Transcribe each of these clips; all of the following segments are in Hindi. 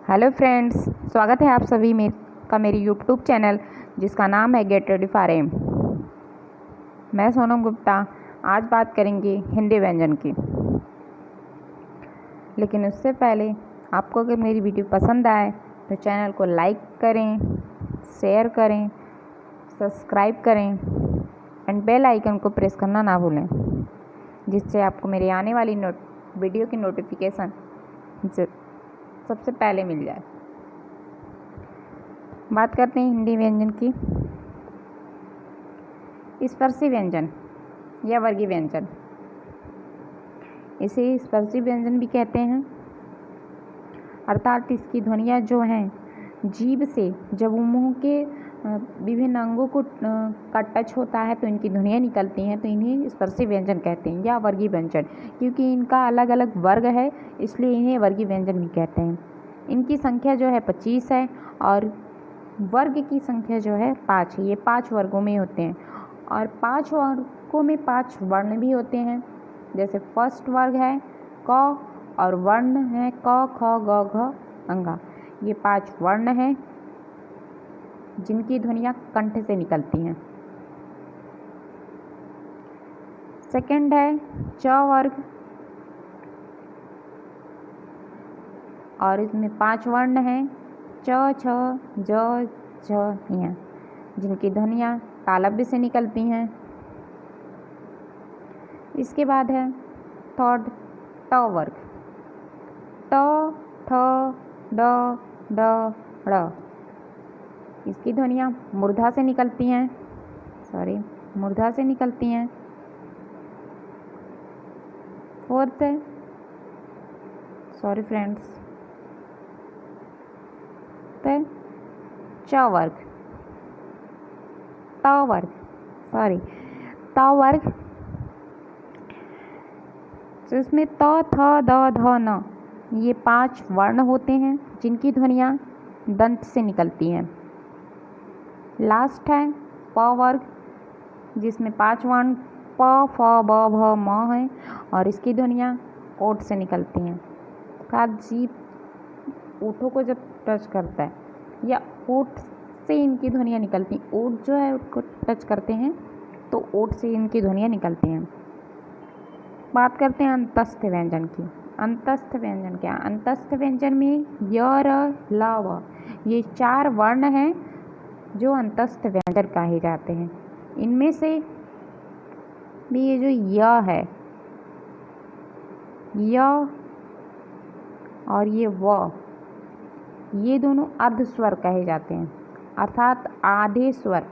हेलो फ्रेंड्स, स्वागत है आप सभी का मेरी यूट्यूब चैनल जिसका नाम है गेट रेडी फॉर एम। मैं सोनम गुप्ता। आज बात करेंगे हिंदी व्यंजन की। लेकिन उससे पहले आपको अगर मेरी वीडियो पसंद आए तो चैनल को लाइक करें, शेयर करें, सब्सक्राइब करें एंड बेल आइकन को प्रेस करना ना भूलें, जिससे आपको मेरे आने वाली वीडियो की नोटिफिकेशन सबसे पहले मिल जाए। बात करते हैं हिंदी व्यंजन की। स्पर्शी व्यंजन या वर्गीय व्यंजन, इसे स्पर्शी व्यंजन भी कहते हैं। अर्थात इसकी ध्वनियाँ जो हैं जीभ से जब मुंह के विभिन्न अंगों को का टच होता है तो इनकी ध्वनियाँ निकलती हैं, तो इन्हें स्पर्शी व्यंजन कहते हैं या वर्गीय व्यंजन। क्योंकि इनका अलग अलग वर्ग है इसलिए इन्हें वर्गीय व्यंजन भी कहते हैं। इनकी संख्या जो है 25 है और वर्ग की संख्या जो है 5 है। ये 5 वर्गों में होते हैं और 5 वर्गों में 5 वर्ण भी होते हैं। जैसे फर्स्ट वर्ग है क और वर्ण है क ख ग घ अंगा। ये 5 वर्ण हैं जिनकी ध्वनियाँ कंठ से निकलती हैं। सेकंड है च वर्ग और इसमें 5 वर्ण हैं च छ ज झ ञ, जिनकी ध्वनियाँ तालव्य से निकलती हैं। इसके बाद है थर्ड ट वर्ग, ट ठ ड ड ड़। इसकी ध्वनियाँ मूर्धा से निकलती हैं, मूर्धा से निकलती हैं। फोर्थ है च वर्ग, त वर्ग, तो इसमें त थ द ध न, ये 5 वर्ण होते हैं जिनकी ध्वनियाँ दंत से निकलती हैं। लास्ट है प वर्ग, जिसमें 5 वर्ण प फ ब भ म हैं और इसकी ध्वनियाँ ओठ से निकलती हैं। जीभ ओठों को जब टच करता है या ओठ से इनकी ध्वनियाँ निकलती हैं, ओठ जो है उसको टच करते हैं तो ओठ से इनकी ध्वनियाँ निकलती हैं। बात करते हैं अंतस्थ व्यंजन की। अंतस्थ व्यंजन क्या? अंतस्थ व्यंजन में य र ल व, ये 4 वर्ण हैं जो अंतस्थ व्यंजन कहे जाते हैं। इनमें से भी ये जो य है, य और ये व, ये दोनों अर्ध स्वर कहे जाते हैं, अर्थात आधे स्वर।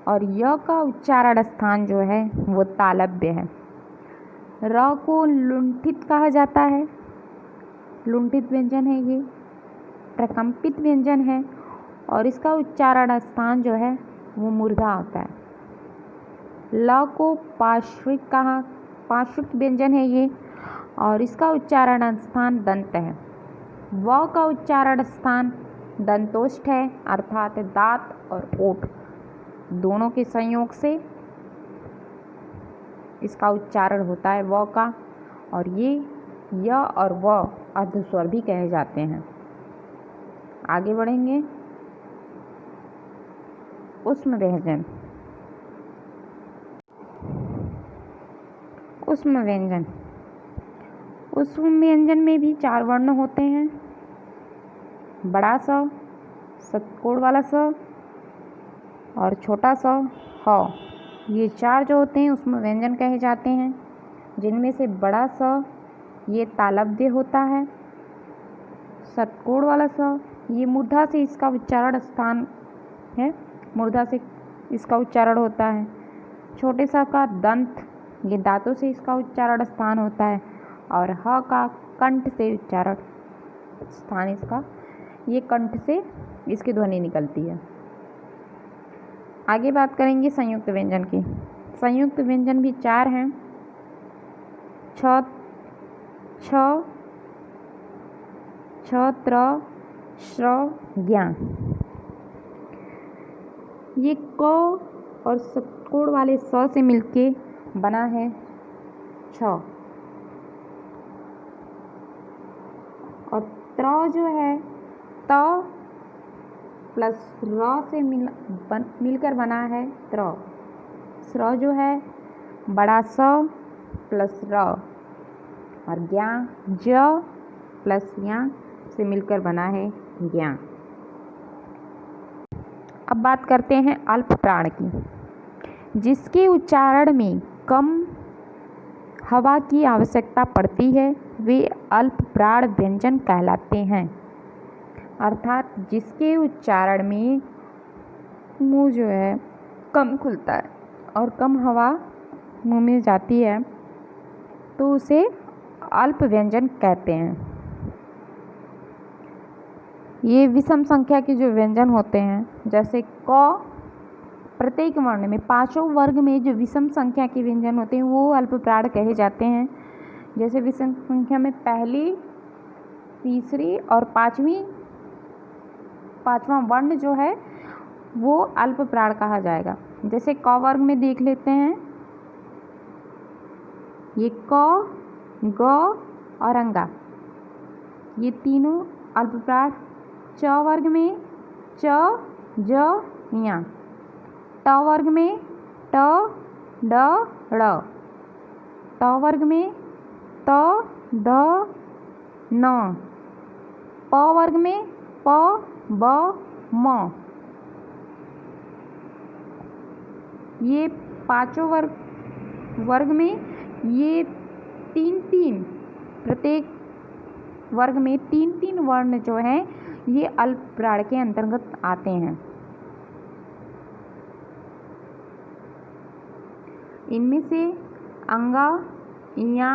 और य का उच्चारण स्थान जो है वो तालव्य है। र को लुंठित कहा जाता है, लुंठित व्यंजन है ये, प्रकंपित व्यंजन है और इसका उच्चारण स्थान जो है वो मूर्धा होता है। ल को पार्श्विक व्यंजन है ये और इसका उच्चारण स्थान दंत है। व का उच्चारण स्थान दंतोष्ठ है, अर्थात दांत और ओठ दोनों के संयोग से इसका उच्चारण होता है व का। और ये य और व अर्ध स्वर भी कहे जाते हैं। आगे बढ़ेंगे। ऊष्म व्यंजन। ऊष्म व्यंजन, ऊष्म व्यंजन में भी 4 वर्ण होते हैं। बड़ा स, षटकोण वाला स और छोटा सा ह। ये 4 जो होते हैं ऊष्म व्यंजन कहे जाते हैं, जिनमें से बड़ा सा ये तालव्य होता है। षटकोण वाला सा ये मूर्धा से इसका उच्चारण स्थान है, मूर्धा से इसका उच्चारण होता है। छोटे सा का दंत, ये दांतों से इसका उच्चारण स्थान होता है। और ह का कंठ से उच्चारण स्थान इसका, ये कंठ से इसकी ध्वनि निकलती है। आगे बात करेंगे संयुक्त व्यंजन की। संयुक्त व्यंजन भी 4 हैं। छ त्र श्र ज्ञ। ये क और षटकोण वाले स से मिलके बना है छ। और त्र जो है त प्लस र से मिलकर बना है त्र। स्र जो है बड़ा स प्लस र, और ज्ञा ज प्लस या से मिलकर बना है ज्ञा। अब बात करते हैं अल्प प्राण की, जिसके उच्चारण में कम हवा की आवश्यकता पड़ती है, वे अल्प प्राण व्यंजन कहलाते हैं। अर्थात जिसके उच्चारण में मुंह जो है कम खुलता है और कम हवा मुंह में जाती है तो उसे अल्प व्यंजन कहते हैं। ये विषम संख्या के जो व्यंजन होते हैं, जैसे क, प्रत्येक वर्ण में पांचों वर्ग में जो विषम संख्या के व्यंजन होते हैं वो अल्प प्राण कहे जाते हैं। जैसे विषम संख्या में पहली, तीसरी और पांचवा वर्ण जो है वो अल्प प्राण कहा जाएगा। जैसे क वर्ग में देख लेते हैं, ये क, ग और अंगा, ये तीनों अल्प प्राण। च वर्ग में च, ज, ञ। ट वर्ग में ट, ड, ड़। ट वर्ग में त, ध, न। प वर्ग में प, ब, म। ये पांचों वर्ग में ये तीन प्रत्येक वर्ग में तीन वर्ण जो हैं ये अल्प प्राण के अंतर्गत आते हैं। इनमें से अंगा, इया,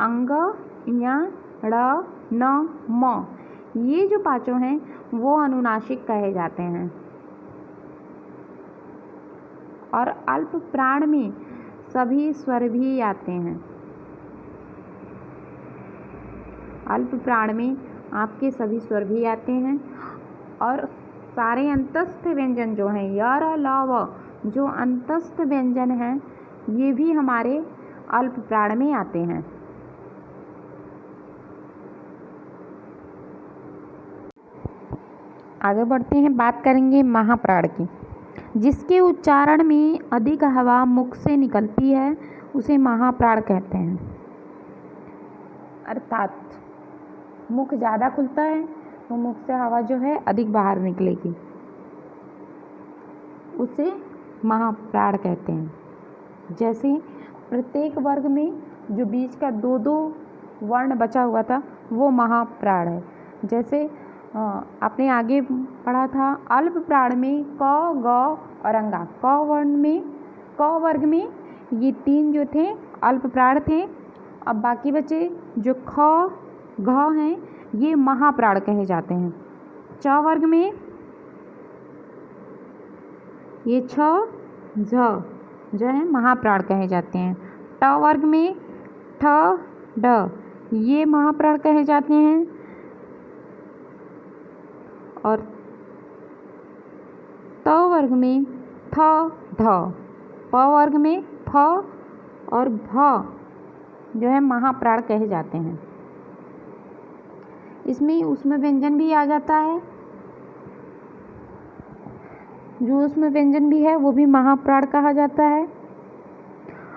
अंग, इया, ड़, न, म, ये जो पांचों हैं वो अनुनासिक कहे जाते हैं। और अल्प प्राण में सभी स्वर भी आते हैं। अल्प प्राण में आपके सभी स्वर भी आते हैं और सारे अंतस्थ व्यंजन जो हैं य, र, ल, व, जो अंतस्थ व्यंजन हैं ये भी हमारे अल्प प्राण में आते हैं। आगे बढ़ते हैं, बात करेंगे महाप्राण की। जिसके उच्चारण में अधिक हवा मुख से निकलती है उसे महाप्राण कहते हैं। अर्थात मुख ज़्यादा खुलता है तो मुख से हवा जो है अधिक बाहर निकलेगी, उसे महाप्राण कहते हैं। जैसे प्रत्येक वर्ग में जो बीच का दो वर्ण बचा हुआ था वो महाप्राण है। जैसे आपने आगे पढ़ा था अल्प प्राण में क, ग और अंगा। क वर्ग में ये तीन जो थे अल्प प्राण थे। अब बाकी बचे जो ख, घ हैं ये महाप्राण कहे जाते हैं। च वर्ग में ये छ, झ जो है महाप्राण कहे जाते हैं। ट वर्ग में ठ, ड ये महाप्राण कहे जाते हैं। और त वर्ग में थ, ध। प वर्ग में फ और भ जो है महाप्राण कहे जाते हैं। इसमें ऊष्म व्यंजन भी आ जाता है, जो ऊष्म व्यंजन भी है वो भी महाप्राण कहा जाता है।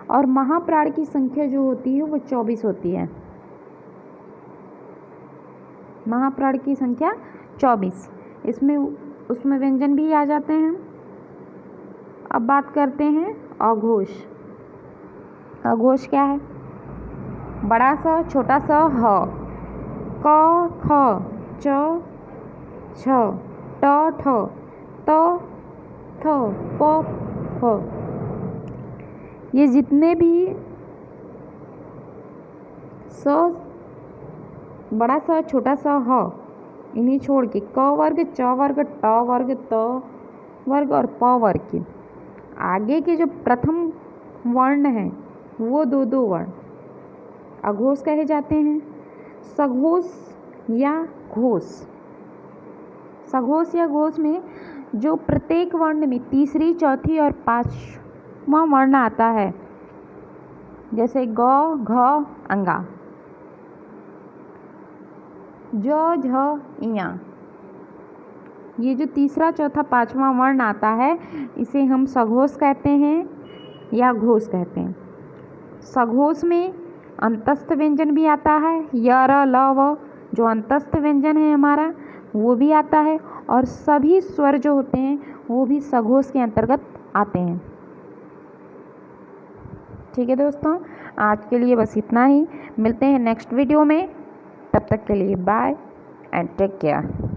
और महाप्राण की संख्या जो होती है वो 24 होती है। महाप्राण की संख्या 24, इसमें ऊष्म व्यंजन भी आ जाते हैं। अब बात करते हैं अघोष। अघोष क्या है? बड़ा सा, छोटा सा ह, क, ख, च, छ, ट, ठ, त, थ, प, फ। ये जितने भी स, बड़ा सा, छोटा सा, ह, इन्हें छोड़ के क वर्ग, च वर्ग, ट वर्ग, त वर्ग और प वर्ग के आगे के जो प्रथम वर्ण हैं वो दो वर्ण अघोष कहे जाते हैं। सघोष या घोष। सघोष या घोष में जो प्रत्येक वर्ण में तीसरी, चौथी और पांचवा वर्ण आता है, जैसे ग, घ, अंगा। ज, झ, इया। ये जो तीसरा, चौथा, पांचवा वर्ण आता है इसे हम सघोष कहते हैं या घोष कहते हैं। सघोष में अंतस्थ व्यंजन भी आता है, य, र, ल, व, जो अंतस्थ व्यंजन है हमारा वो भी आता है, और सभी स्वर जो होते हैं वो भी सघोष के अंतर्गत आते हैं। ठीक है दोस्तों, आज के लिए बस इतना ही। मिलते हैं नेक्स्ट वीडियो में, तब तक के लिए बाय एंड टेक केयर।